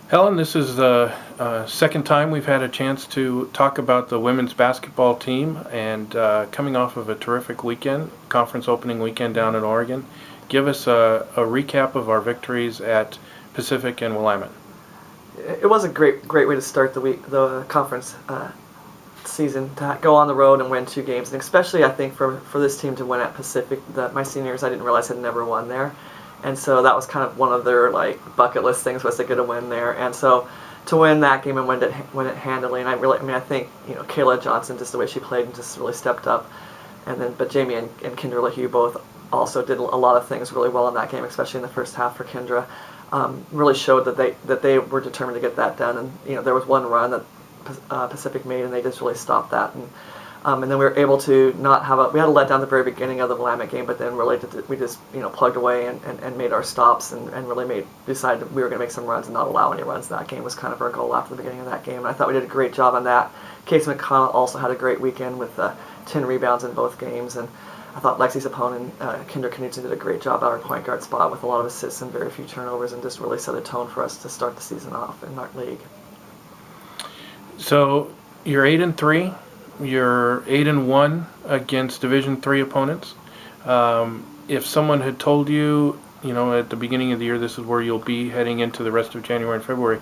Helen, this is the second time we've had a chance to talk about the women's basketball team, and coming off of a terrific weekend, conference opening weekend down in Oregon. Give us a recap of our victories at Pacific and Willamette. It was a great way to start the conference season, to go on the road and win two games, and especially I think for this team to win at Pacific. My seniors, I didn't realize, had never won there, and so that was kind of one of their bucket list things, was to get a win there. And so to win that game and win it handily, and I think Kayla Johnson, just the way she played, and just really stepped up. But Jamie and Kendra LaHue both also did a lot of things really well in that game, especially in the first half for Kendra. Really showed that they were determined to get that done. And there was one run that Pacific made, and they just really stopped that. And then we were able to we had a letdown at the very beginning of the Willamette game, but then we just plugged away and made our stops, and really decided we were going to make some runs and not allow any runs. That game was kind of our goal after the beginning of that game, and I thought we did a great job on that. Casey McConnell also had a great weekend with 10 rebounds in both games, and I thought Lexi's opponent, Kendra Knudsen, did a great job at our point guard spot with a lot of assists and very few turnovers, and just really set a tone for us to start the season off in our league. So you're 8-3. You're 8-1 against Division III opponents. If someone had told you, at the beginning of the year, this is where you'll be heading into the rest of January and February,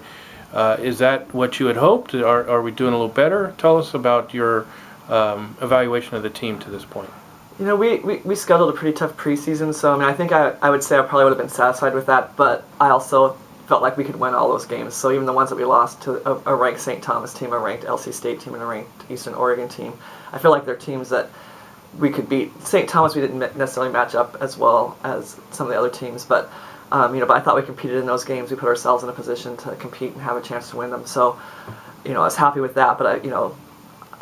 is that what you had hoped? Are we doing a little better? Tell us about your evaluation of the team to this point. We scheduled a pretty tough preseason, so I think I would say I probably would have been satisfied with that, but I also felt like we could win all those games. So even the ones that we lost to a ranked St. Thomas team, a ranked LC State team, and a ranked Eastern Oregon team, I feel like they're teams that we could beat. St. Thomas we didn't necessarily match up as well as some of the other teams, but but I thought we competed in those games. We put ourselves in a position to compete and have a chance to win them. So I was happy with that, but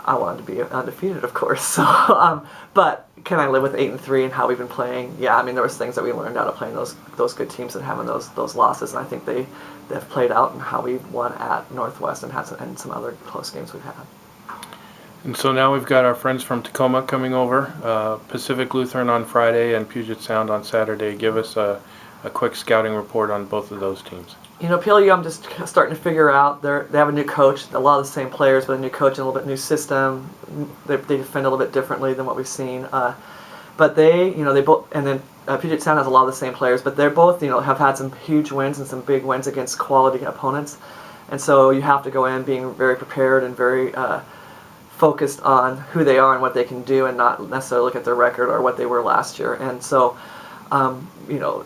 I wanted to be undefeated, of course. So, but can I live with 8-3 and how we've been playing? Yeah, there was things that we learned out of playing those good teams and having those losses, and I think they've played out in how we've won at Northwest and some other close games we've had. And so now we've got our friends from Tacoma coming over, Pacific Lutheran on Friday and Puget Sound on Saturday. Give us a quick scouting report on both of those teams. PLU, I'm just starting to figure out. They have a new coach, a lot of the same players, but a new coach and a little bit new system. They defend a little bit differently than what we've seen. But they both, and then Puget Sound has a lot of the same players, but they're both, have had some huge wins and some big wins against quality opponents. And so you have to go in being very prepared and very focused on who they are and what they can do, and not necessarily look at their record or what they were last year. And so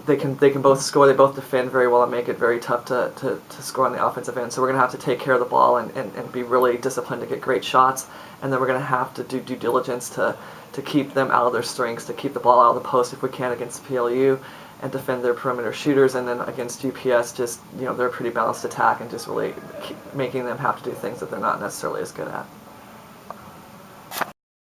they can both score, they both defend very well and make it very tough to score on the offensive end. So we're going to have to take care of the ball and be really disciplined to get great shots, and then we're going to have to do due diligence to keep them out of their strengths, to keep the ball out of the post if we can against PLU, and defend their perimeter shooters. And then against UPS, just they're a pretty balanced attack, and just really keep making them have to do things that they're not necessarily as good at.